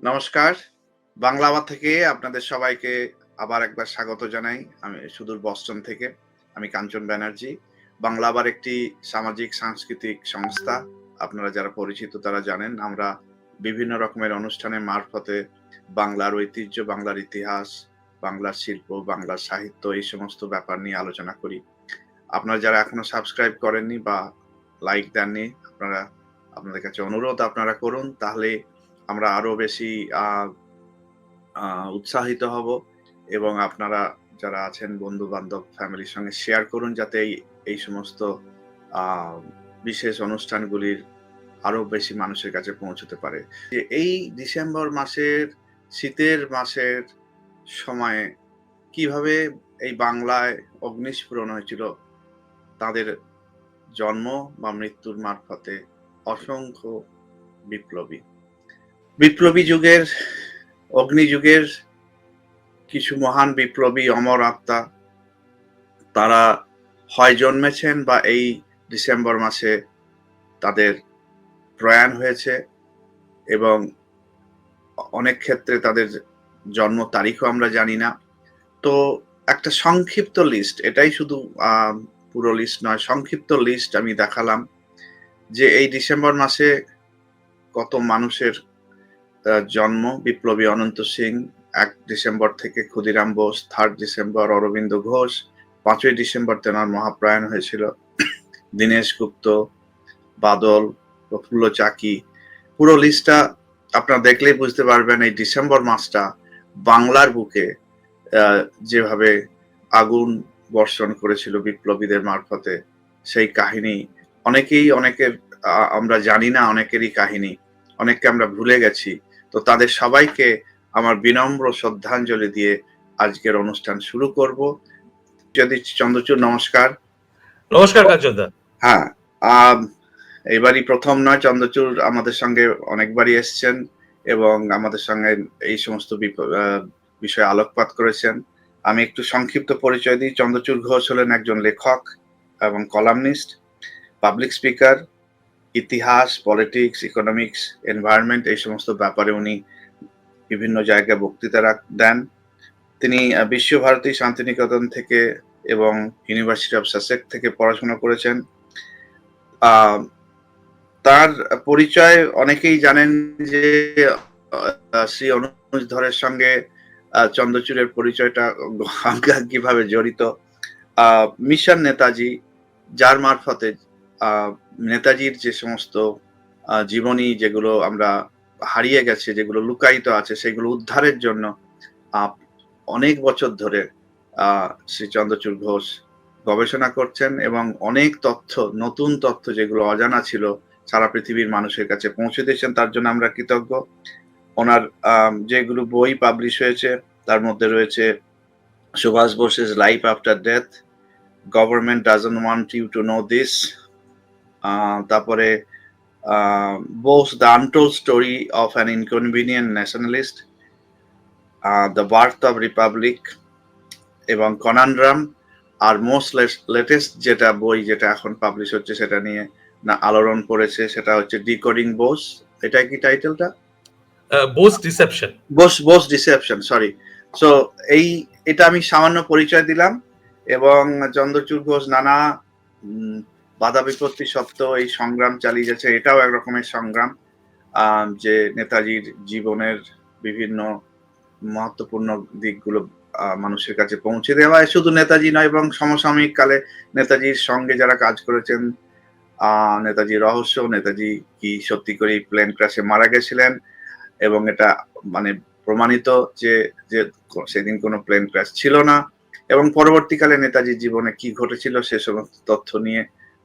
নমস্কার। বাংলা আওয়াজ থেকে আপনাদের সবাইকে আবার একবার স্বাগত জানাই। আমি সুদূর বস্টন থেকে। আমি কাঞ্চন ব্যানার্জি। বাংলা আবার একটি সামাজিক সাংস্কৃতিক সংস্থা। আপনারা যারা পরিচিত তারা জানেন। আমরা বিভিন্ন রকমের অনুষ্ঠানের মারফতে বাংলার ঐতিহ্য, বাংলার ইতিহাস, বাংলার শিল্প, বাংলার সাহিত্য এই সমস্ত ব্যাপার নিয়ে আলোচনা করি। আপনারা যারা এখনো সাবস্ক্রাইব করেননি বা লাইক দেননি, আপনাদের কাছে অনুরোধ আপনারা করুন। তাহলে আমরা আরো বেশি আ আ উৎসাহিত হব এবং আপনারা যারা আছেন বন্ধু-বান্ধব, ফ্যামিলির সঙ্গে শেয়ার করুন যাতে এই সমস্ত আ বিশেষ অনুষ্ঠানগুলির আরো বেশি মানুষের কাছে পৌঁছতে পারে। এই ডিসেম্বর মাসের শীতের মাসের সময়ে কিভাবে এই বাংলায় অগ্নিস্ফুরণ হয়েছিল তাদের জন্ম বা মৃত্যুর মারফতে অসংখ্য বিপ্লবী। বিপ্লবী যুগের অগ্নিযুগের কিছু মহান বিপ্লবী অমর আত্মা তারা হয় জন্মেছেন বা এই ডিসেম্বর মাসে তাদের প্রয়াণ হয়েছে এবং অনেক ক্ষেত্রে তাদের জন্ম তারিখও আমরা জানি না। তো একটা সংক্ষিপ্ত লিস্ট, এটাই শুধু পুরো লিস্ট নয়, সংক্ষিপ্ত লিস্ট আমি দেখালাম যে এই ডিসেম্বর মাসে কত মানুষের জন্ম। বিপ্লবী অনন্ত সিং ১ ডিসেম্বর থেকে, ক্ষুদিরাম বোস ৩ ডিসেম্বর, অরবিন্দ ঘোষ ৫ই ডিসেম্বর তেনার মহাপ্রয়াণ হয়েছিল, দীনেশ গুপ্ত, বাদল, প্রফুল্ল চাকি। পুরো লিস্টটা আপনারা দেখলেই বুঝতে পারবেন এই ডিসেম্বর মাসটা বাংলার বুকে যেভাবে আগুন বর্ষণ করেছিল বিপ্লবীদের মারফতে, সেই কাহিনী অনেকের আমরা জানি না, অনেকেরই কাহিনী অনেককে আমরা ভুলে গেছি। তো তাদের সবাইকে আমার বিনম্র শ্রদ্ধাঞ্জলি দিয়ে আজকের অনুষ্ঠান শুরু করব। যদি চন্দ্রচূড় নমস্কার। নমস্কার কাঞ্চনদা। হ্যাঁ, এবারই প্রথম নয়, চন্দ্রচূড় আমাদের সঙ্গে অনেকবারই এসছেন এবং আমাদের সঙ্গে এই সমস্ত বিষয়ে আলোকপাত করেছেন। আমি একটু সংক্ষিপ্ত পরিচয় দিই। চন্দ্রচূড় ঘোষ হলেন একজন লেখক এবং কলামনিস্ট, পাবলিক স্পিকার, ইতিহাস, পলিটিক্স, ইকোনমিক্স, এনভায়রনমেন্ট এই সমস্ত ব্যাপারে উনি বিভিন্ন জায়গায় বক্তৃতা দেন। তিনি বিশ্বভারতী শান্তিনিকেতন থেকে এবং ইউনিভার্সিটি অফ সাসেক্স থেকে পড়াশোনা করেছেন। তার পরিচয় অনেকেই জানেন যে শ্রী অনুজ ধরের সঙ্গে চন্দ্রচূড়ের পরিচয়টা কিভাবে জড়িত। মিশন নেতাজি, যার মারফতে নেতাজির যে সমস্ত জীবনী যেগুলো আমরা হারিয়ে গেছে, যেগুলো লুকায়িত আছে, সেগুলো উদ্ধারের জন্য অনেক বছর ধরে শ্রী চন্দ্রচূড় ঘোষ গবেষণা করছেন এবং অনেক তথ্য, নতুন তথ্য যেগুলো অজানা ছিল সারা পৃথিবীর মানুষের কাছে পৌঁছে দিয়েছেন। তার জন্য আমরা কৃতজ্ঞ। ওনার যেগুলো বই পাবলিশ হয়েছে তার মধ্যে রয়েছে সুভাষ বোসের life after death, government doesn't want you to know this, তারপরে Bose the untold story of an inconvenient nationalist, the birth of republic এবং কনানড্রাম। আর মোস্ট লেটেস্ট যেটা বই যেটা এখন পাবলিশ হচ্ছে সেটা নিয়ে না আলোড়ন পড়েছে, সেটা হচ্ছে ডিকোডিং বোস। এটা কি টাইটেলটা? Bose deception. Bose deception, sorry. So এটা আমি সামান্য পরিচয় দিলাম এবং চন্দ্রচূড় ঘোষ নানা বাধা বিপত্তি সত্ত্বেও এই সংগ্রাম চালিয়ে যাচ্ছে। এটাও এক রকমের সংগ্রাম, যে নেতাজির জীবনের বিভিন্ন মহত্বপূর্ণ দিকগুলো মানুষের কাছে পৌঁছে দেওয়া। শুধু নেতাজি নয় এবং সমসাময়িক কালে নেতাজির সঙ্গে যারা কাজ করেছেন, নেতাজি রহস্য, নেতাজি কি সত্যি করে প্লেন ক্র্যাশে মারা গেছিলেন এবং এটা মানে প্রমাণিত যে সেদিন কোনো প্লেন ক্র্যাশ ছিল না, এবং পরবর্তীকালে নেতাজির জীবনে কি ঘটেছিল সে সমস্ত তথ্য নিয়ে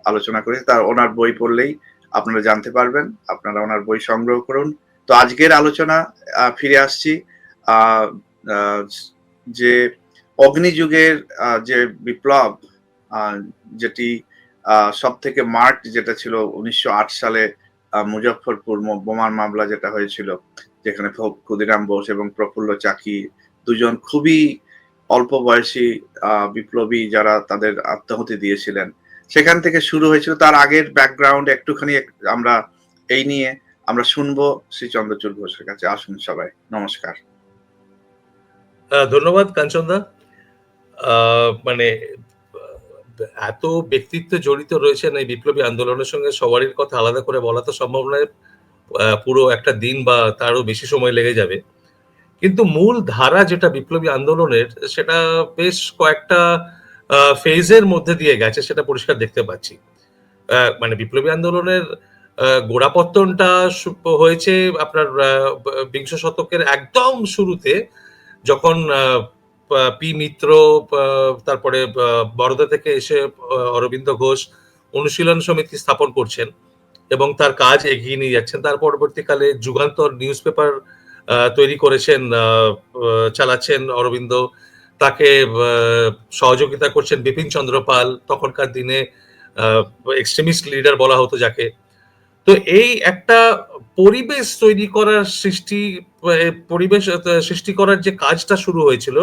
আলোচনা করেছে। তার ওনার বই পড়লেই আপনারা জানতে পারবেন। আপনারা ওনার বই সংগ্রহ করুন। তো আজকের আলোচনা ফিরে আসছি যে অগ্নিযুগের যে বিপ্লব, যেটি সব থেকে মার্কড যেটা ছিল ১৯০৮ সালে মুজফ্ফরপুর বোমার মামলা যেটা হয়েছিল, যেখানে ক্ষুদিরাম বোস এবং প্রফুল্ল চাকি দুজন খুবই অল্প বয়সী বিপ্লবী যারা তাদের আত্মাহুতি দিয়েছিলেন, সেখান থেকে শুরু হয়েছিল। তার আগের ব্যাকগ্রাউন্ড একটুখানি আমরা এই নিয়ে আমরা শুনবো শ্রী চন্দ্রচূড় ঘোষের কাছে। আসুন সবাই, নমস্কার। ধন্যবাদ কাঞ্চনদা। মানে এত ব্যক্তিত্ব জড়িত রয়েছেন এই বিপ্লবী আন্দোলনের সঙ্গে, সবারই কথা আলাদা করে বলা তো সম্ভব নয়। পুরো একটা দিন বা তারও বেশি সময় লেগে যাবে। কিন্তু মূল ধারা যেটা বিপ্লবী আন্দোলনের, সেটা বেশ কয়েকটা ফেজের মধ্যে দিয়ে গেছে, সেটা পরিষ্কার দেখতে পাচ্ছি। মানে বিপ্লবী আন্দোলনের গোড়াপত্তনটা হয়েছে আপনার বিংশ শতকের একদম শুরুতে, যখন পি মিত্র, তারপরে বরোদা থেকে এসে অরবিন্দ ঘোষ অনুশীলন সমিতি স্থাপন করছেন এবং তার কাজ এগিয়ে নিয়ে যাচ্ছেন। তার পরবর্তীকালে যুগান্তর নিউজ পেপার তৈরি করেছেন, চালাচ্ছেন অরবিন্দ। তাকে সহযোগিতা করছেন বিপিন চন্দ্র পাল, তখনকার দিনে এক্সট্রিমিস্ট লিডার বলা হতো যাকে। তো এই একটা পরিবেশ তৈরি করার পরিবেশ সৃষ্টি করার যে কাজটা শুরু হয়েছিল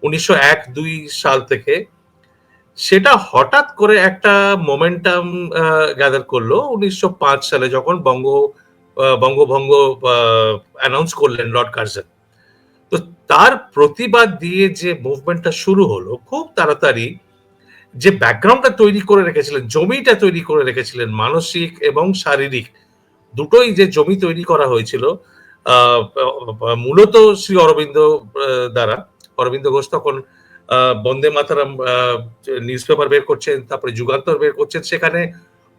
1901-2 সাল থেকে, সেটা হঠাৎ করে একটা মোমেন্টাম গ্যাদার করলো 1905 সালে, যখন বঙ্গভঙ্গ অ্যানাউন্স করলেন লর্ড কার্জন। তো তার প্রতিবাদ দিয়ে যে মুভমেন্টটা শুরু হলো, খুব তাড়াতাড়ি যে ব্যাকগ্রাউন্ডটা তৈরি করে রেখেছিলেন, জমিটা তৈরি করে রেখেছিলেন, মানসিক এবং শারীরিক দুটোই যে জমি তৈরি করা হয়েছিল মূলত শ্রী অরবিন্দ দ্বারা। অরবিন্দ ঘোষ তখন বন্দে মাতারাম নিউজ পেপার বের করছেন, তারপরে যুগান্তর বের করছেন। সেখানে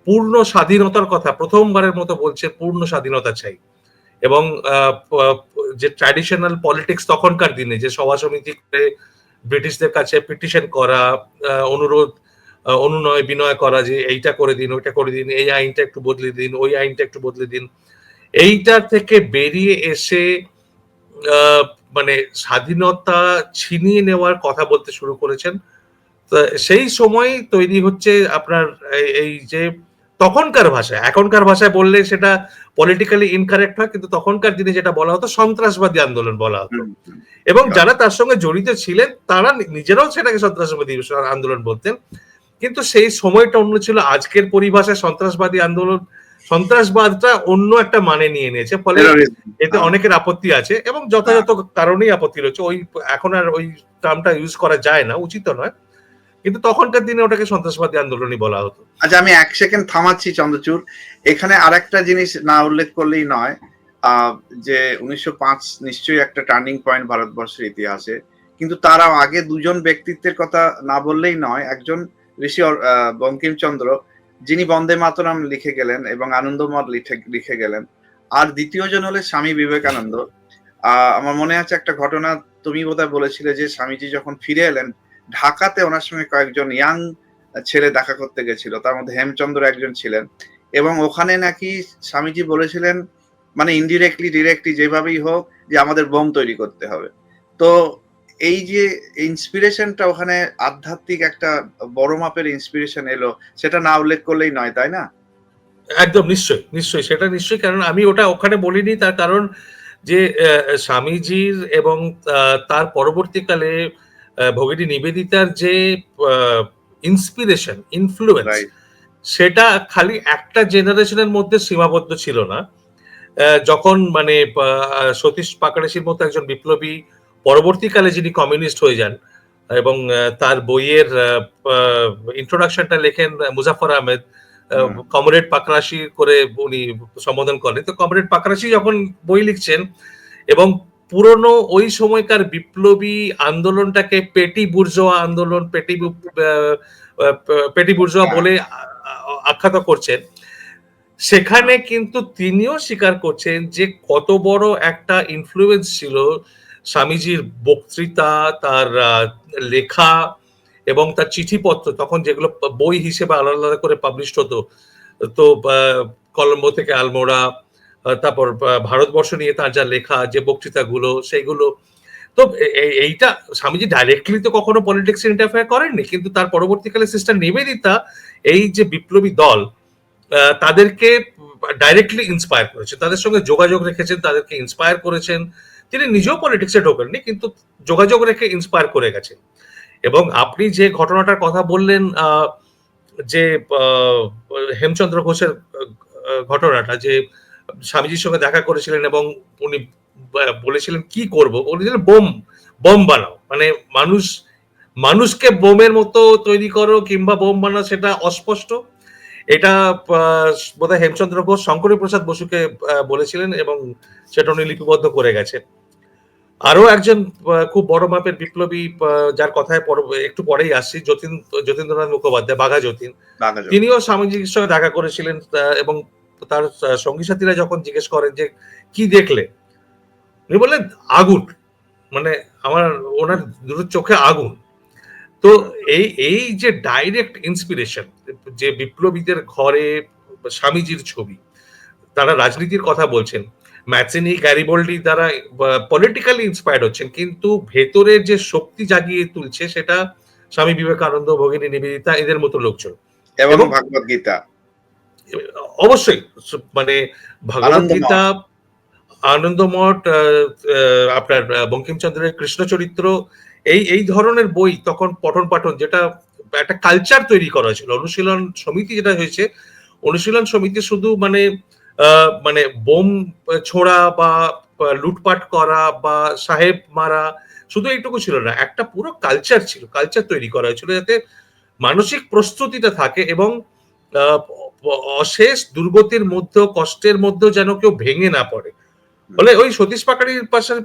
পূর্ণ স্বাধীনতার কথা প্রথমবারের মতো বলছে, পূর্ণ স্বাধীনতা চাই। এবং যে ট্র্যাডিশনাল পলিটিক্স তখনকার দিনে, যে সভা সমিতি করে ব্রিটিশদের কাছে পিটিশন করা, অনুরোধ অনুনয় বিনয় করা, যে এইটা করে দিন, ওইটা করে দিন, এই আইনটা একটু বদলে দিন, ওই আইনটা একটু বদলে দিন, এইটা থেকে বেরিয়ে এসে মানে স্বাধীনতা ছিনিয়ে নেওয়ার কথা বলতে শুরু করেছেন। সেই সময় তৈরি হচ্ছে আপনার এই যে তখনকার ভাষায়, এখনকার ভাষায় বললে সেটা পলিটিক্যালি ইনকারেক্ট হয়, কিন্তু তখনকার দিনে যেটা বলা হতো সন্ত্রাসবাদী আন্দোলন বলা হতো। এবং যারা তার সঙ্গে জড়িত ছিলেন তারা নিজেরাও সেটাকে সন্ত্রাসবাদী আন্দোলন বলতেন। কিন্তু সেই সময়টা অন্য ছিল। আজকের পরিভাষায় সন্ত্রাসবাদী আন্দোলন, সন্ত্রাসবাদটা অন্য একটা মানে নিয়ে নিয়েছে, ফলে এতে অনেকের আপত্তি আছে এবং যথাযথ কারণেই আপত্তি রয়েছে। ওই এখন আর ওই টার্মটা ইউজ করা যায় না, উচিত নয়, কিন্তু তখনকার দিনে ওটাকে সন্ত্রাসবাদী আন্দোলনই বলা হতো। আচ্ছা, আমি এক সেকেন্ড থামাচ্ছি চন্দ্রচূড়। এখানে আরেকটা জিনিস না উল্লেখ করলেই নয়, যে 1905 নিশ্চয়ই একটা টার্নিং পয়েন্ট ভারতবর্ষের ইতিহাসে, কিন্তু তারাও আগে দুজন ব্যক্তিত্বের কথা না বললেই নয়। একজন ঋষি বঙ্কিমচন্দ্র, যিনি বন্দে মাতরম লিখে গেলেন এবং আনন্দমঠ লিখে গেলেন। আর দ্বিতীয় জন হলে স্বামী বিবেকানন্দ। আমার মনে আছে একটা ঘটনা, তুমি বোধহয় বলেছিলে যে স্বামীজি যখন ফিরে এলেন ঢাকাতে, ওনার সঙ্গে কয়েকজন ইয়াং ছেলে দেখা করতে গেছিল, তার মধ্যে হেমচন্দ্র একজন ছিলেন। এবং ওখানে নাকি স্বামীজি বলেছিলেন, মানে ইনডিরেক্টলি ডিরেক্টলি যেভাবেই হোক, যে আমাদের বোম তৈরি করতে হবে। তো এই যে ইন্সপিরেশনটা ওখানে আধ্যাত্মিক একটা বড় মাপের ইন্সপিরেশন এলো, সেটা না উল্লেখ করলেই নয়, তাই না? একদম নিশ্চয়ই, নিশ্চয়ই, সেটা নিশ্চয়ই। কারণ আমি ওটা ওখানে বলিনি, তার কারণ যে স্বামীজির এবং তার পরবর্তীকালে ভগিনী নিবেদিতার যে ইন্সপিরেশন, ইনফ্লুয়েন্স, সেটা খালি একটা জেনারেশনের মধ্যে সীমাবদ্ধ ছিল না। যখন মানে সতীশ পাকড়েশির মতো একজন বিপ্লবী পরবর্তীকালে যিনি কমিউনিস্ট হয়ে যান, এবং তার বইয়ের ইন্ট্রোডাকশনটা লেখেন মুজাফর আহমেদ, কমরেড পাকরাশি করে উনি সম্বোধন করেন। তো কমরেড পাকরাশি যখন বই লিখছেন এবং পুরনো ওই সময়কার বিপ্লবী আন্দোলনটাকে পেটি বুর্জোয়া আন্দোলন, পেটি বুর্জোয়া বলে আখ্যাত করছেন, সেখানে কিন্তু তিনিও স্বীকার করছেন যে কত বড় একটা ইনফ্লুয়েন্স ছিল স্বামীজির বক্তৃতা, তার লেখা এবং তার চিঠিপত্র, তখন যেগুলো বই হিসেবে আলাদা আলাদা করে পাবলিশ হতো। তো কলম্বো থেকে আলমোড়া, তারপর ভারতবর্ষ নিয়ে তার যা লেখা, যে বক্তৃতাগুলো, সেইগুলো। তো এইটা স্বামীজি ডাইরেক্টলি তো কখনো পলিটিক্স ইন্টারফেয়ার করেননি, কিন্তু তার পরবর্তীকালে সিস্টার নিবেদিতা এই যে বিপ্লবী দল, তাদেরকে ডাইরেক্টলি ইন্সপায়ার করেছে, তাদের সঙ্গে যোগাযোগ রেখেছেন, তাদেরকে ইন্সপায়ার করেছেন। তিনি নিজেও পলিটিক্সে ঢোকেননি, কিন্তু যোগাযোগ রেখে ইন্সপায়ার করে গেছেন। এবং আপনি যে ঘটনাটার কথা বললেন, যে হেমচন্দ্র ঘোষের ঘটনাটা, যে স্বামীজির সঙ্গে দেখা করেছিলেন এবং উনি বলেছিলেন কি করব, বলেছিলেন বোম বোম বানাও, মানে মানুষকে বোমের মতো তৈরি করো কিংবা বোম বানাও সেটা অস্পষ্ট। এটা বোধহয় হেমচন্দ্র ঘোষ শঙ্করী প্রসাদ বসুকে বলেছিলেন এবং সেটা উনি লিপিবদ্ধ করে গেছেন। আরো একজন খুব বড় মাপের বিপ্লবী, যার কথায় একটু পরেই আসছি, যতীন্দ্রনাথ মুখোপাধ্যায়, বাঘা যতীন, বাঘাযতীন। তিনিও স্বামীজির সঙ্গে দেখা করেছিলেন এবং তার সঙ্গী সাথীরা যখন জিজ্ঞেস করেন যে কি দেখলে, উনি বললেন আগুন, মানে ওনার দুটো চোখে আগুন। তো এই যে ডাইরেক্ট ইন্সপিরেশন, যে বিপ্লবীদের ঘরে স্বামীজির ছবি, তারা রাজনীতির কথা বলছেন, ম্যাথিনি, গ্যারিবল্ডি দ্বারা পলিটিক্যালি ইন্সপায়ার্ড হচ্ছেন, কিন্তু ভেতরের যে শক্তি জাগিয়ে তুলছে সেটা স্বামী বিবেকানন্দ, ভগিনী নিবেদিতা, এদের মতো লোকজন। এবং ভাগবত গীতা অবশ্যই, মানে ভগবত গীতা, আনন্দমঠ, আপনার বঙ্কিমচন্দ্রের কৃষ্ণচরিত্র, এই ধরনের বই তখন পঠন পাঠন, যেটা একটা কালচার তৈরি করা হয়েছিল। অনুশীলন সমিতি যেটা হয়েছে, অনুশীলন সমিতি শুধু মানে বোম ছোড়া বা লুটপাট করা বা সাহেব মারা শুধু এইটুকু ছিল না, একটা পুরো কালচার ছিল, কালচার তৈরি করা হয়েছিল যাতে মানসিক প্রস্তুতিটা থাকে এবং অশেষ দুর্গতির মধ্যেও, কষ্টের মধ্যেও যেন কেউ ভেঙে না পড়ে। বলে ওই সতীশ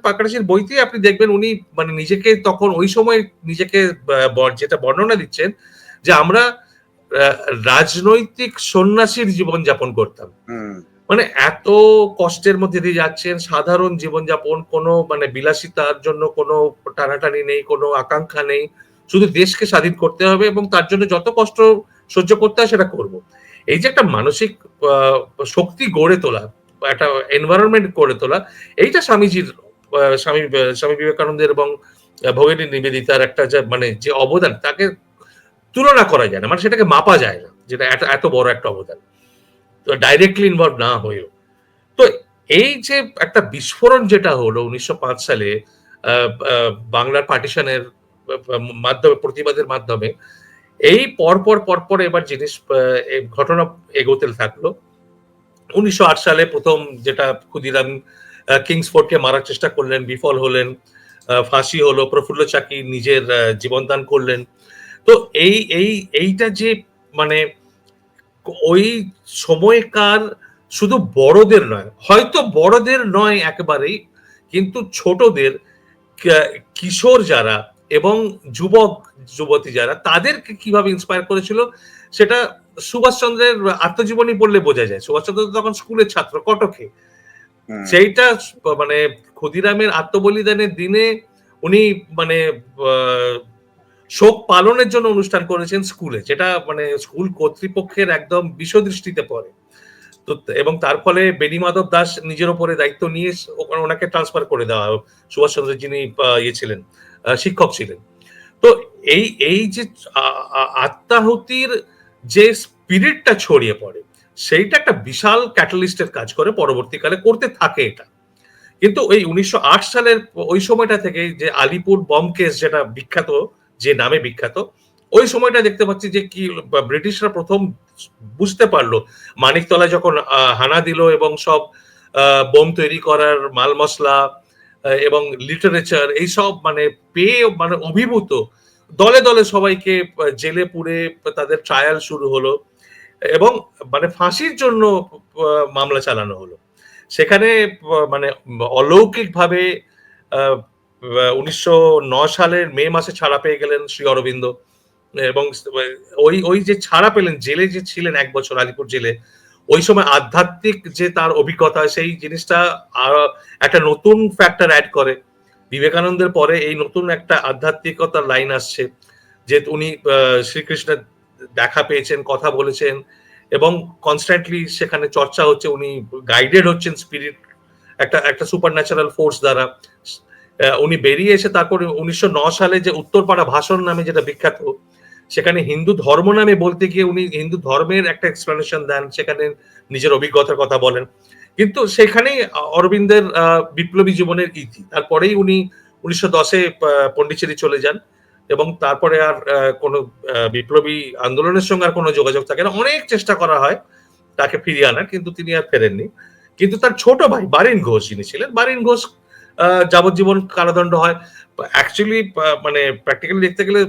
পাকড়াশির বইতেই আপনি দেখবেন উনি মানে নিজেকে তখন ওই সময় নিজেকে যেটা বর্ণনা দিচ্ছেন যে আমরা রাজনৈতিক সন্ন্যাসীর জীবন যাপন করতাম, মানে এত কষ্টের মধ্যে দিয়ে যাচ্ছেন, সাধারণ জীবনযাপন, কোনো মানে বিলাসিতার জন্য কোনো টানাটানি নেই, কোনো আকাঙ্ক্ষা নেই, শুধু দেশকে স্বাধীন করতে হবে এবং তার জন্য যত কষ্ট সহ্য করতে হয় সেটা করব। এই যে একটা মানসিক শক্তি গড়ে তোলা, একটা এনভায়রনমেন্ট গড়ে তোলা, এইটা স্বামীজির, স্বামী বিবেকানন্দের এবং ভগিনী নিবেদিতার একটা মানে যে অবদান, তাকে তুলনা করা যায় না, মানে সেটাকে মাপা যায় না, যেটা এত বড় একটা অবদান, তো ডাইরেক্টলি ইনভলভ না হয়েও। তো এই যে একটা বিস্ফোরণ যেটা হলো 1905 সালে বাংলার পার্টিশনের মাধ্যমে, প্রতিবাদের মাধ্যমে, এই পরপর এবার জিনিস ঘটনা এগোতে থাকলো। 1908 সালে প্রথম যেটা ক্ষুদিরাম কিংসফোর্ডকে মারার চেষ্টা করলেন, বিফল হলেন, ফাঁসি হলো, প্রফুল্ল চাকি নিজের জীবনদান করলেন। তো এইটা যে মানে ওই সময়কার শুধু বড়দের নয়, হয়তো বড়দের নয় একেবারেই, কিন্তু ছোটদের, কিশোর যারা এবং যুবক যুবতী যারা, তাদেরকে কিভাবে ইন্সপায়ার করেছিল সেটা সুভাষচন্দ্রের আত্মজীবনী পড়লে বোঝা যায়। সুভাষচন্দ্র তখন স্কুলের ছাত্র কটকে, সেইটা মানে ক্ষুদিরামের আত্মবলিদানের দিনে উনি মানে শোক পালনের জন্য অনুষ্ঠান করেছেন স্কুলে, যেটা মানে স্কুল কর্তৃপক্ষের একদম বিশ্বদৃষ্টিতে পড়ে। তো এবং তার ফলে বেণীমাধব দাস নিজের উপরে দায়িত্ব নিয়ে ওনাকে ট্রান্সফার করে দেওয়া হয়, সুভাষচন্দ্র যিনি ইয়ে ছিলেন, শিক্ষক ছিলেন। তো এই যে আত্মাহুতির যে স্পিরিটটা ছড়িয়ে পড়ে, সেইটা একটা বিশাল ক্যাটালিস্টের কাজ করে, পরবর্তীকালে করতে থাকে এটা। কিন্তু ওই 1908 সালের ওই সময়টা থেকে যে আলিপুর বম কেস, যেটা বিখ্যাত, যে নামে বিখ্যাত, ওই সময়টা দেখতে পাচ্ছি যে কি ব্রিটিশরা প্রথম বুঝতে পারলো, মানিকতলায় যখন হানা দিল এবং সব বোম তৈরি করার মাল মশলা এবং লিটারেচার এইসব মানে পেয়ে মানে অভিভূত, দলে দলে সবাইকে জেলে পুরে তাদের ট্রায়াল শুরু হলো এবং মানে ফাঁসির জন্য মামলা চালানো হলো। সেখানে মানে অলৌকিক ভাবে 1909 সালের মে মাসে ছাড়া পেয়ে গেলেন শ্রী অরবিন্দ এবং ওই যে ছাড়া পেলেন, জেলে যে ছিলেন 1 বছর আলিপুর জেলে, ওই সময় আধ্যাত্মিক যে তার অভিজ্ঞতা, সেই জিনিসটা একটা নতুন ফ্যাক্টর অ্যাড করে। বিবেকানন্দের পরে এই নতুন একটা আধ্যাত্মিকতার লাইন আসছে, যে উনি শ্রীকৃষ্ণের দেখা পেয়েছেন, কথা বলেছেন এবং কনস্ট্যান্টলি সেখানে চর্চা হচ্ছে, উনি গাইডেড হচ্ছেন স্পিরিট, একটা সুপার ন্যাচারাল ফোর্স দ্বারা। উনি বেরিয়ে এসে তারপরে 1909 সালে যে উত্তরপাড়া ভাষণ নামে যেটা বিখ্যাত, সেখানে হিন্দু ধর্ম নামে বলতে গিয়ে উনি হিন্দু ধর্মের একটা এক্সপ্লেনেশন দেন, সেখানে নিজের অভিজ্ঞতার কথা বলেন, কিন্তু সেখানেই অরবিন্দের বিপ্লবী জীবনের ইতি। তারপরেই উনি 1910-এ পন্ডিচেরি চলে যান এবং তারপরে আর কোনো বিপ্লবী আন্দোলনের সঙ্গে আর কোনো যোগাযোগ থাকে না। অনেক চেষ্টা করা হয় তাকে ফিরিয়ে আনার, কিন্তু তিনি আর ফেরেননি। কিন্তু তার ছোট ভাই বারিন ঘোষ যিনি ছিলেন, বারিন ঘোষ যাবজ্জীবন কারাদণ্ড হয়। অ্যাকচুয়ালি মানে প্র্যাকটিক্যালি দেখতে গেলে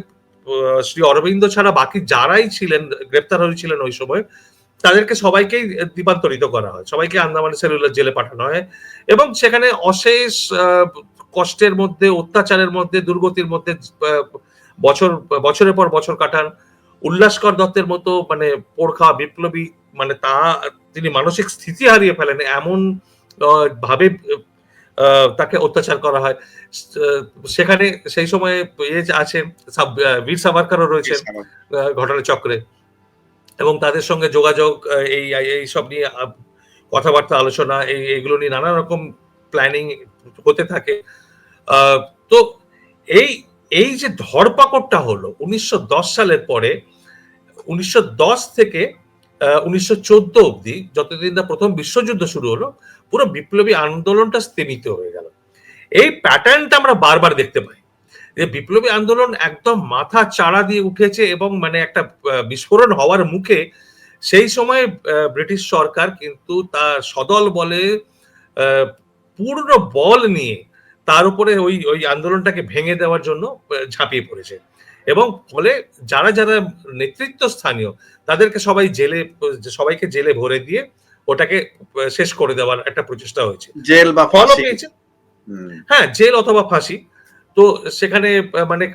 শ্রী অরবিন্দ ছাড়া বাকি যারাই ছিলেন গ্রেপ্তার হয়েছিলেন ওই সময়, তাদেরকে সবাইকেই দ্বীপান্তরিত করা হয়, সবাইকে আন্দামান সেলুলার জেলে পাঠানো হয়, এবং সেখানে অশেষ কষ্টের মধ্যে, অত্যাচারের মধ্যে, দুর্গতির মধ্যে বছরের পর বছর কাটান। উল্লাসকর দত্তের মতো মানে পোড়খা বিপ্লবী, মানে তিনি মানসিক স্থিতি হারিয়ে ফেলেন এমন ভাবে তাকে অত্যাচার করা হয়। সেখানে সেই সময় আছেন বীর সাভারকারও রয়েছেন ঘটনাচক্রে, এবং তাদের সঙ্গে যোগাযোগ, এই সব নিয়ে কথাবার্তা, আলোচনা, এইগুলো নিয়ে নানা রকম প্ল্যানিং হতে থাকে। তো এই যে ধরপাকড়টা হলো 1910 সালের পরে, 1910 থেকে 1914 অব্দি, যতদিন না প্রথম বিশ্বযুদ্ধ শুরু হলো, পুরো বিপ্লবী আন্দোলনটা স্তীমিত হয়ে গেল। এই প্যাটার্নটা আমরা বারবার দেখতে পাই যে বিপ্লবী আন্দোলন একদম মাথা চাড়া দিয়ে উঠেছে, এবং মানে একটা বিস্ফোরণ হওয়ার মুখে সেই সময় ব্রিটিশ সরকার কিন্তু তার সদল বলে পূর্ণ বল নিয়ে তার উপরে ওই আন্দোলনটাকে ভেঙে দেওয়ার জন্য ঝাঁপিয়ে পড়েছে, এবং ফলে যারা যারা নেতৃত্ব স্থানীয় তাদেরকে সবাইকে জেলে ভরে দিয়ে ওটাকে শেষ করে দেওয়ার একটা প্রচেষ্টা হয়েছে। জেল বা ফাঁসি, হ্যাঁ, জেল অথবা ফাঁসি। তো সেখানে মানে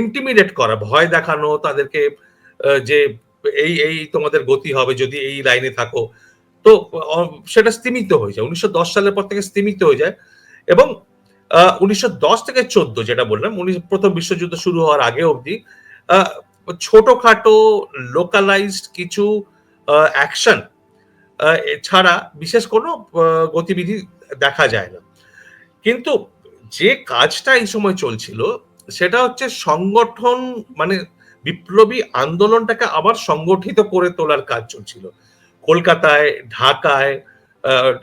ইন্টিমিডেট করা, ভয় দেখানো তাদেরকে, যে এই তোমাদের গতি হবে যদি এই লাইনে থাকো। তো সেটা স্তীমিত হয়ে যায় 1910 সালের পর থেকে, স্তীমিত হয়ে যায়। এবং 1910 থেকে 14 যেটা বললাম, প্রথম বিশ্বযুদ্ধ শুরু হওয়ার আগে অবধি ছোটখাটো লোকালাইজড কিছু অ্যাকশন ছাড়া বিশেষ কোনো গতিবিধি দেখা যায় না। কিন্তু যে কাজটা এই সময় চলছিল সেটা হচ্ছে সংগঠন, মানে বিপ্লবী আন্দোলনটাকে আবার সংগঠিত করে তোলার কাজ চলছিল কলকাতায়, ঢাকায়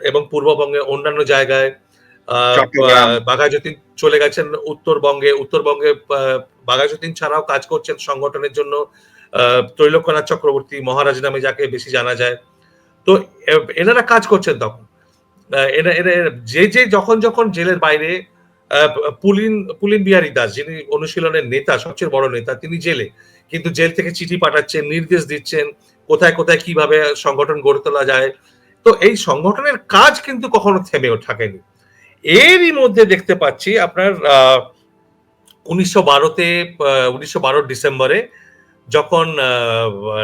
এবং পূর্ববঙ্গে অন্যান্য জায়গায়। বাঘাযতীন চলে গেছেন উত্তরবঙ্গে বাঘাযতীন ছাড়াও কাজ করছেন সংগঠনের জন্য ত্রৈলোক্যনাথ চক্রবর্তী মহারাজ নামে যাকে বেশি জানা যায়। তো এনারা কাজ করছেন তখন। যে যখন জেলের বাইরে, পুলিন বিহারী দাস যিনি অনুশীলনের নেতা, সবচেয়ে বড় নেতা, তিনি জেলে, কিন্তু জেল থেকে চিঠি পাঠাচ্ছেন, নির্দেশ দিচ্ছেন কোথায় কোথায় কিভাবে সংগঠন গড়ে তোলা যায়। তো এই সংগঠনের কাজ কিন্তু কখনো থেমেও থাকেনি। এরই মধ্যে দেখতে পাচ্ছি আপনার 1912 ডিসেম্বরে যখন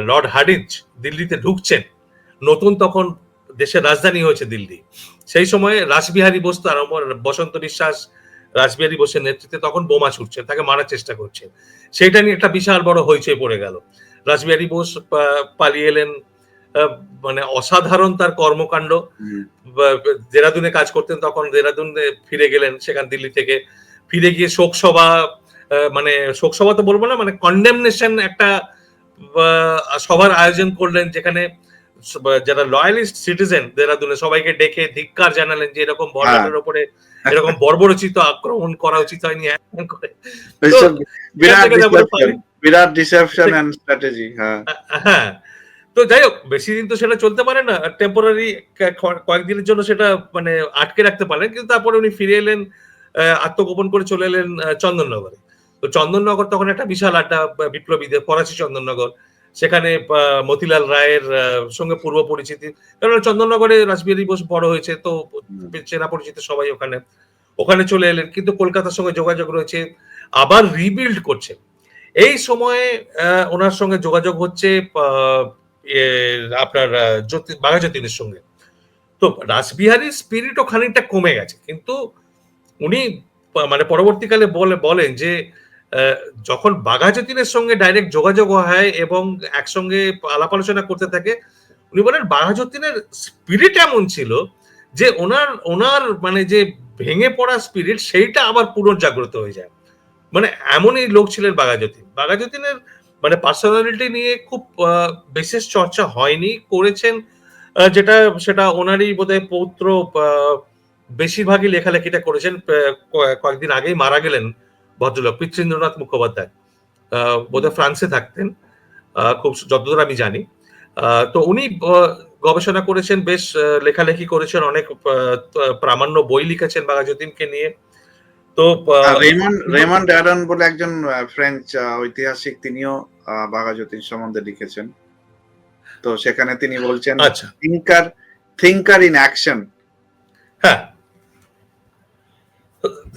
লর্ড হার্ডিঞ্জ দিল্লিতে ঢুকছেন, নতুন তখন দেশের রাজধানী হয়েছে দিল্লি, সেই সময় রাসবিহারী বোস, বসন্ত বিশ্বাস রাসবিহারী বোসের নেতৃত্বে তখন বোমা ছুটছেন, তাকে মারার চেষ্টা করছেন। সেইটা নিয়ে একটা বিশাল বড় হইচই পড়ে গেল। রাসবিহারী বোস পালিয়ে এলেন, মানে অসাধারণ তার কর্মকাণ্ড। দেরাদুনে কাজ করতেন তখন, দেরাদুনে ফিরে গেলেন, সেখান দিল্লি থেকে ফিরে গিয়ে শোকসভা, মানে শোকসভা তো বলবো না, মানে কন্ডেমনেশন একটা সভার আয়োজন করলেন, যেখানে যারা লয়ালিস্ট সিটিজেন দেরাদুনে সবাইকে ডেকে ধিক্কার জানালেন যে এরকম বর্ডারের উপরে এরকম বর্বরচিত আক্রমণ করা উচিত হয়নি। বিরাট ডিসেপশন এন্ড স্ট্র্যাটেজি। হ্যাঁ, তো যাই হোক, বেশি দিন তো সেটা চলতে পারে না, টেম্পোরারি কয়েকদিনের জন্য সেটা মানে আটকে রাখতে পারলেন, কিন্তু তারপরে উনি ফিরে এলেন, আত্মগোপন করে চলে এলেন চন্দননগরে। তো চন্দননগর তখন একটা বিশাল আড্ডা বিপ্লবীদের, ফরাসি চন্দননগর, সেখানে মতিলাল রায়ের সঙ্গে পূর্ব পরিচিতি, কারণ চন্দননগরে রাসবিহারী বোস বড় হয়েছে, তো চেনা পরিচিত সবাই ওখানে চলে এলেন। কিন্তু কলকাতার সঙ্গে যোগাযোগ রয়েছে, আবার রিবিল্ড করছে। এই সময়ে ওনার সঙ্গে যোগাযোগ হচ্ছে আপনার বাঘাযতীনের সঙ্গে। তো রাসবিহারীর স্পিরিটও খানিকটা কমে গেছে, কিন্তু উনি মানে পরবর্তীকালে বলেন যে যখন বাঘাযতীনের সঙ্গে ডাইরেক্ট যোগাযোগ হয় এবং একসঙ্গে আলাপ আলোচনা করতে থাকে, উনি বলেন বাঘাযতীনের স্পিরিট এমন ছিল যে ওনার মানে যে ভেঙে পড়া স্পিরিট, সেইটা আবার পুনর্জাগ্রত হয়ে যায়। মানে এমনই লোক ছিলেন বাঘাযতীনের মানে পার্সোনালিটি নিয়ে খুব বিশেষ চর্চা হয়নি, করেছেন সেটা ওনারই বোধহয় পৌত্র বেশিরভাগই লেখালেখিটা করেছেন। কয়েকদিন আগেই মারা গেলেন ভদ্রলোক, পৃথ্বীন্দ্রনাথ মুখোপাধ্যায়, বোধহয় ফ্রান্সে থাকতেন, খুব যতদূর আমি জানি। তো উনি গবেষণা করেছেন, বেশ লেখালেখি করেছেন, অনেক প্রামাণ্য বই লিখেছেন বাঘাযতীনকে নিয়ে। তো রেমন্ড অ্যারন বলে একজন ফ্রেঞ্চ ঐতিহাসিক, তিনিও বাঘাযতীন সম্বন্ধে লিখেছেন। তো সেখানে তিনি বলছেন আচ্ছা, থিঙ্কার ইন অ্যাকশন। হ্যাঁ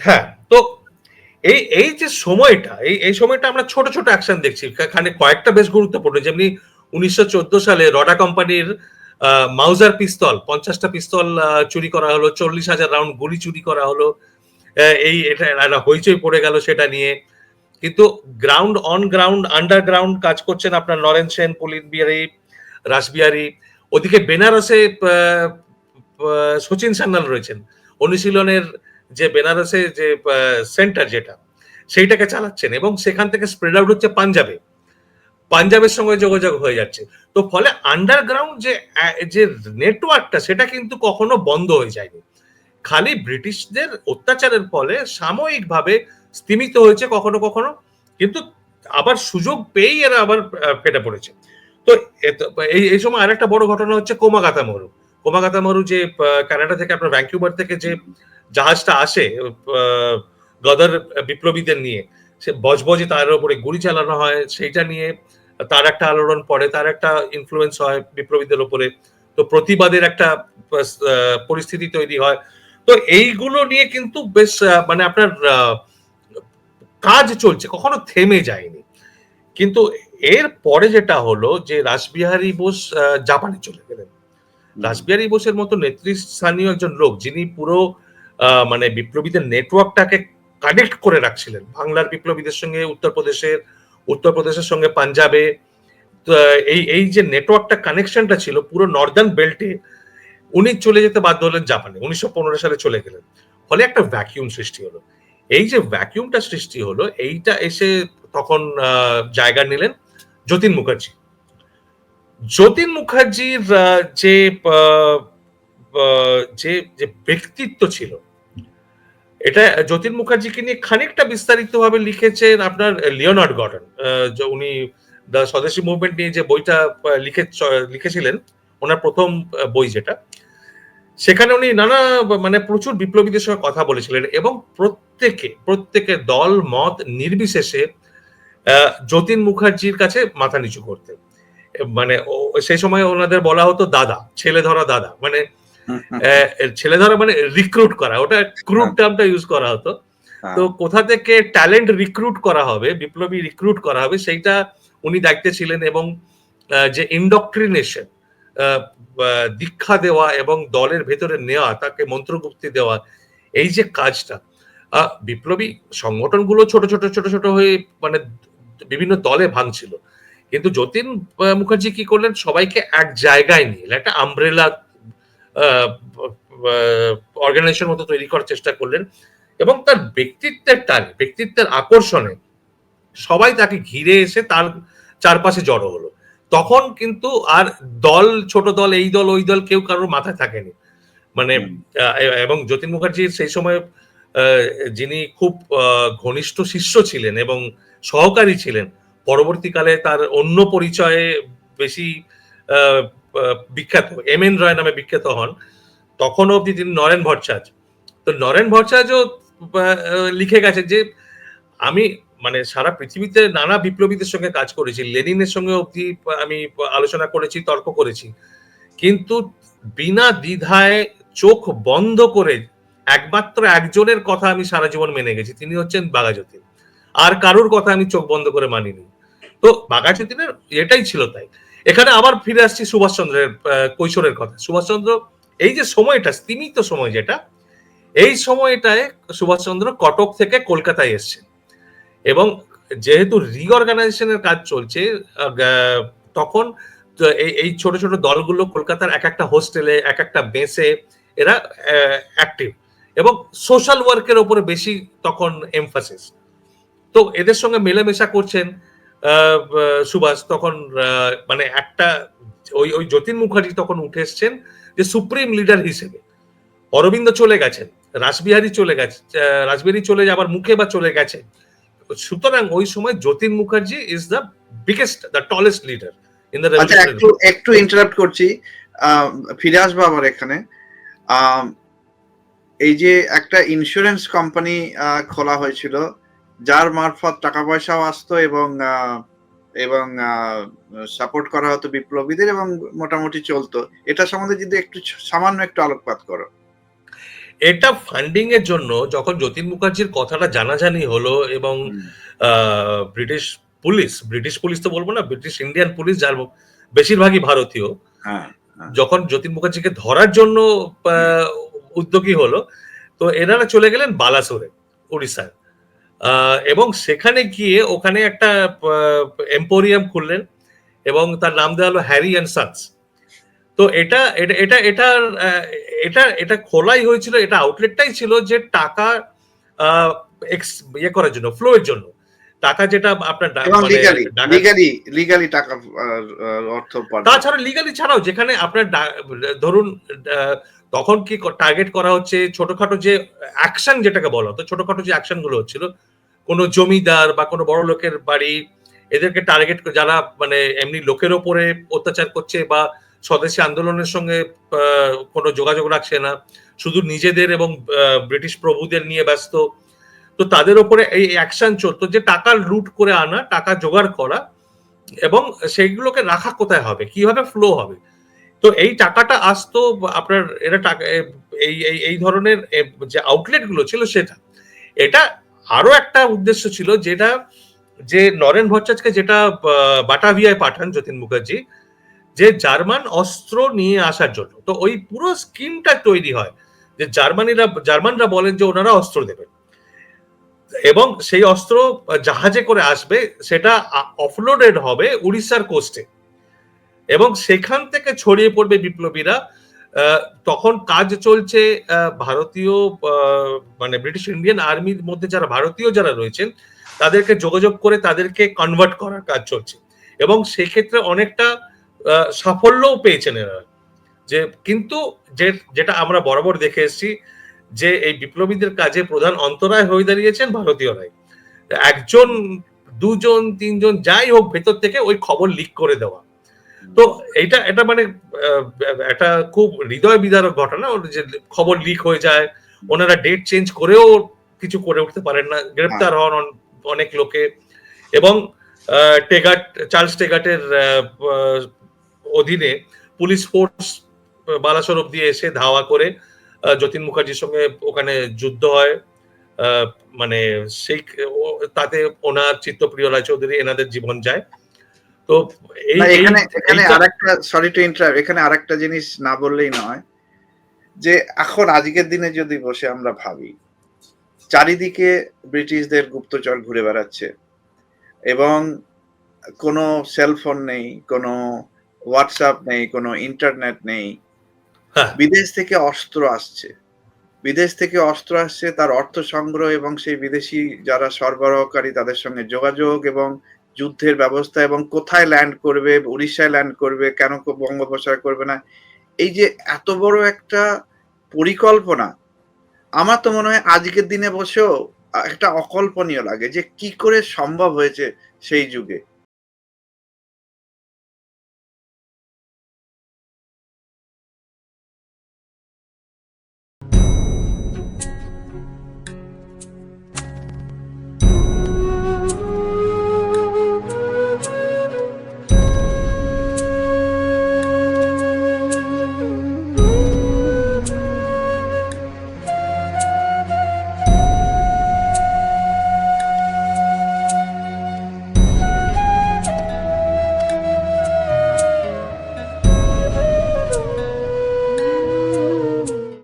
হ্যাঁ। তো এই যে সময়টা, এই সময়টা আমরা ছোট ছোট অ্যাকশন দেখছি, কয়েকটা বেশ গুরুত্বপূর্ণ, যেমনি 1914 সালে রডা কোম্পানির মাউজার পিস্তল 50টা পিস্তল চুরি করা হলো, 40,000 রাউন্ড গুলি চুরি করা হলো। এটা একটা হইচই পড়ে গেল সেটা নিয়ে। কিন্তু গ্রাউন্ড আন্ডারগ্রাউন্ড কাজ করছেন আপনার নরেন সেন, পুলিন বিহারি, রাসবিহারী। ওদিকে বেনারসে সচিন সান্যাল রয়েছেন, অনুশীলনের যে বেনারসে যে সেন্টার যেটা, সেইটাকে চালাচ্ছেন, এবং সেখান থেকে স্প্রেড আউট হচ্ছে পাঞ্জাবের সঙ্গে যোগাযোগ হয়ে যাচ্ছে। তো ফলে আন্ডারগ্রাউন্ড যে নেটওয়ার্কটা, সেটা কিন্তু কখনো বন্ধ হয়ে যায়নি। খালি ব্রিটিশদের অত্যাচারের ফলে সাময়িকভাবে স্তীমিত হয়েছে কখনো কখনো, কিন্তু আবার সুযোগ পেয়েই এরা আবার ফেটে পড়েছে। তো এই সময় আরেকটা বড় ঘটনা হচ্ছে কোমাগাতা মরু, যে কানাডা থেকে আপনার ভ্যাঙ্কুভার থেকে যে জাহাজটা আসে গদার বিপ্লবীদের নিয়ে, সে বজবজে তার উপরে গুলি চালানো হয়, সেইটা নিয়ে তার একটা আলোড়ন পড়ে, তার একটা ইনফ্লুয়েন্স হয় বিপ্লবীদের উপরে। তো প্রতিবাদের একটা পরিস্থিতি তৈরি হয়। তো এইগুলো নিয়ে কিন্তু বেশ মানে আপনার কাজ চলছে, কখনো থেমে যায়নি। কিন্তু এর পরে যেটা হলো যে রাসবিহারী বোস জাপানে চলে গেলেন। রাসবিহারী বোসের মতো নেতৃস্থানীয় একজন লোক, যিনি পুরো মানে বিপ্লবীদের নেটওয়ার্কটাকে কানেক্ট করে রাখছিলেন, বাংলার বিপ্লবীদের সঙ্গে উত্তরপ্রদেশের সঙ্গে পাঞ্জাবে, এই যে নেটওয়ার্কটা, কানেকশনটা ছিল পুরো নর্দার্ন বেল্টে, উনি চলে যেতে বাধ্য হলেন জাপানে, 1915 সালে চলে গেলেন। ফলে একটা ভ্যাকিউম সৃষ্টি হলো। এই যে ভ্যাকিউমটা সৃষ্টি হলো, এইটা এসে তখন জায়গা নিলেন যতীন মুখার্জি। যতীন মুখার্জির যে যে ব্যক্তিত্ব ছিল, এটা যতীন মুখার্জিকে নিয়ে খানিকটা বিস্তারিতভাবে লিখেছেন আপনার লিওনার্ড গর্ডন। উনি দ্য স্বদেশী মুভমেন্ট নিয়ে যে বইটা লিখেছিলেন, ওনার প্রথম বই যেটা, সেখানে উনি নানা মানে প্রচুর বিপ্লবীদের সঙ্গে কথা বলেছিলেন, এবং প্রত্যেকে দল মত নির্বিশেষে যতীন মুখার্জির কাছে মাথা নিচু করতেন। মানে সেই সময় ওনাদের বলা হতো দাদা, ছেলে ধরা দাদা, মানে ছেলে ধরা মানে রিক্রুট করা, ওটা ক্রুড টার্মটা ইউজ করা হতো। তো কোথা থেকে ট্যালেন্ট রিক্রুট করা হবে, বিপ্লবী রিক্রুট করা হবে, সেইটা উনি দায়িত্বে ছিলেন। এবং যে ইন্ডক্ট্রিনেশন, দীক্ষা দেওয়া এবং দলের ভেতরে নেওয়া, তাকে মন্ত্রগুপ্তি দেওয়া, এই যে কাজটা, বিপ্লবী সংগঠনগুলো ছোট ছোট হয়ে মানে বিভিন্ন দলে ভাঙছিল, কিন্তু যতীন মুখার্জি কি করলেন, সবাইকে এক জায়গায় নিয়ে একটা আমব্রেলা অর্গানাইজেশন মতো তৈরি করার চেষ্টা করলেন, এবং তার ব্যক্তিত্বের আকর্ষণে সবাই তাকে ঘিরে এসে তার চারপাশে জড়ো হলো। তখন কিন্তু আর ছোট দল, এই দল ওই দল, কেউ কারোর মাথায় থাকেনি। মানে এবং যতীন মুখার্জির সেই সময় যিনি খুব ঘনিষ্ঠ শিষ্য ছিলেন এবং সহকারী ছিলেন, পরবর্তীকালে তার অন্য পরিচয়ে বেশি বিখ্যাত, এম এন রয় নামে বিখ্যাত হন, তখন অবধি তিনি নরেন ভট্টাচার্য। তো নরেন ভট্টাচার্য লিখে গেছে যে আমি মানে সারা পৃথিবীতে নানা বিপ্লবীদের সঙ্গে কাজ করেছি, লেনিনের সঙ্গে অবধি আমি আলোচনা করেছি, তর্ক করেছি, কিন্তু বিনা দ্বিধায় চোখ বন্ধ করে একমাত্র একজনের কথা আমি সারা জীবন মেনে গেছি, তিনি হচ্ছেন বাঘাযতীন। আর কারোর কথা আমি চোখ বন্ধ করে মানিনি। তো বাঘাযতীনের এটাই ছিল তাই। এখানে আবার ফিরে আসছি সুভাষচন্দ্রের কৈশোরের কথা। সুভাষচন্দ্র এই যে সময়টা, স্তীমিত সময় যেটা, এই সময়টায় সুভাষচন্দ্র কটক থেকে কলকাতায় এসছেন, এবং যেহেতু রিঅর্গানাইজেশনের কাজ চলছে, তখন এই ছোট ছোট দলগুলো কলকাতার এক একটা হোস্টেলে, এক একটা মেসে এরা অ্যাক্টিভ, এবং সোশ্যাল ওয়ার্কের উপরে বেশি তখন এমফাসিস। তো এদের সঙ্গে মেলামেশা করছেন সুভাষ তখন, মানে একটা ওই যতীন মুখার্জি তখন উঠে এসছেন যে সুপ্রিম লিডার হিসেবে। অরবিন্দ চলে গেছেন, রাসবিহারী চলে যাবার মুখে বা চলে গেছে, সুতরাং ওই সময় Jatin Mukherjee is the tallest leader in the revolutionary. একটু ইন্টারাপ্ট করছি, ফিরে আসবো আবার এখানে। আম এই যে একটা ইন্সুরেন্স কোম্পানি খোলা হয়েছিল, যার মারফত টাকা পয়সাও আসতো এবং সাপোর্ট করা হতো বিপ্লবীদের এবং মোটামুটি চলতো। এটা সম্বন্ধে যদি একটু সামান্য একটু আলোকপাত করো। এটা ফান্ডিং এর জন্য যখন যতীন মুখার্জির কথাটা জানাজানি হলো এবং হুম। ব্রিটিশ পুলিশ তো বলবো না, ব্রিটিশ ইন্ডিয়ান পুলিশ, যার বেশিরভাগই ভারতীয়, হ্যাঁ, হ্যাঁ। যখন যতীন মুখার্জিকে ধরার জন্য হুম, উদ্যোগী হলো, তো এনারা চলে গেলেন বালাসোরে, উড়িষ্যায়। এবং সেখানে গিয়ে ওখানে একটা এম্পোরিয়াম খুললেন এবং তার নাম দেওয়া হলো হ্যারি অ্যান্ড সানস। তো এটা এটা এটা এটার এটা এটা খোলাই হয়েছিল, এটা আউটলেটটাই ছিল যে টাকা আহ, ইয়ে করার জন্য, ফ্লো এর জন্য, টাকা যেটা আপনার এবং মানে লিগালি ডাকাত। লিগালি লিগালি টাকা অর্থ উপার্জন। তাছাড়া লিগালি ছাড়াও যেখানে আপনার ধরুন আহ, তখন কি টার্গেট করা হচ্ছে ছোটখাটো যে অ্যাকশন, যেটাকে বলা হতো, ছোটখাটো যে অ্যাকশন গুলো হচ্ছিল, কোনো জমিদার বা কোনো বড় লোকের বাড়ি, এদেরকে টার্গেট, যারা মানে এমনি লোকের ওপরে অত্যাচার করছে বা স্বদেশী আন্দোলনের সঙ্গে কোনো যোগাযোগ রাখছে না, শুধু নিজেদের এবং ব্রিটিশ প্রভুদের নিয়ে ব্যস্ত, তো তাদের ওপরে এই অ্যাকশন চলতো, যে টাকা লুট করে আনা, টাকা জোগাড় করা, এবং সেইগুলোকে রাখা কোথায় হবে, কিভাবে ফ্লো হবে। তো এই টাকাটা আসতো আপনার, এরা টাকা এই এই এই ধরনের যে আউটলেট গুলো ছিল সেটা, এটা আরো একটা উদ্দেশ্য ছিল, যেটা যে নরেন ভট্টাচার্যকে যেটা বাটাভিয়ায় পাঠান যতীন মুখার্জি, যে জার্মান অস্ত্র নিয়ে আসার জন্য। তো ওই পুরো স্কিমটা তৈরি হয় যে জার্মানরা বলেন যে ওনারা অস্ত্র দেবেন এবং সেই অস্ত্র জাহাজে করে আসবে, সেটা অফলোডেড হবে উড়িষ্যার কোস্টে, এবং সেখান থেকে ছড়িয়ে পড়বে বিপ্লবীরা। তখন কাজ চলছে ভারতীয় মানে ব্রিটিশ ইন্ডিয়ান আর্মির মধ্যে যারা ভারতীয় যারা রয়েছেন, তাদেরকে যোগাযোগ করে তাদেরকে কনভার্ট করার কাজ চলছে, এবং সেক্ষেত্রে অনেকটা সাফল্যও পেয়েছেন এরা। যে কিন্তু যেটা আমরা বরাবর দেখে এসেছি, যে এই বিপ্লবীদের কাজে প্রধান অন্তরায় হয়ে দাঁড়িয়েছেন ভারতীয়রাই। একজন, দুজন, তিনজন, যাই হোক, ভেতর থেকে ওই খবর লিক করে দেওয়া। তো এটা মানে একটা খুব হৃদয় বিদারক ঘটনা, যে খবর লিক হয়ে যায়, ওনারা ডেট চেঞ্জ করেও কিছু করে উঠতে পারেন না, গ্রেপ্তার হন অনেক লোকে, এবং চার্লস টেগাটের অধীনে পুলিশ ফোর্স বালাসোর অব্দি এসে ধাওয়া করে যতীন মুখার্জির সঙ্গে ওখানে যুদ্ধ হয়। মানে সেই তাতে ওনার চিত্তপ্রিয় রায়চৌধুরী, এনাদের জীবন যায়। তো এই এখানে আরেকটা, সরি টু ইন্টারাপ্ট, এখানে আরেকটা জিনিস না বললেই নয়, যে এখন আজকের দিনে যদি বসে আমরা ভাবি, চারিদিকে ব্রিটিশদের গুপ্তচর ঘুরে বেড়াচ্ছে এবং কোনো সেলফোন নেই, কোনো হোয়াটসঅ্যাপ নেই, কোনো ইন্টারনেট নেই। বিদেশ থেকে অস্ত্র আসছে, তার অর্থ সংগ্রহ এবং সেই বিদেশি যারা সরবরাহকারী তাদের সঙ্গে যোগাযোগ এবং যুদ্ধের ব্যবস্থা, এবং কোথায় ল্যান্ড করবে, উড়িষ্যায় ল্যান্ড করবে, কেন বঙ্গোপসাগরে করবে না, এই যে এত বড় একটা পরিকল্পনা, আমার তো মনে হয় আজকের দিনে বসেও একটা অকল্পনীয় লাগে যে কি করে সম্ভব হয়েছে সেই যুগে।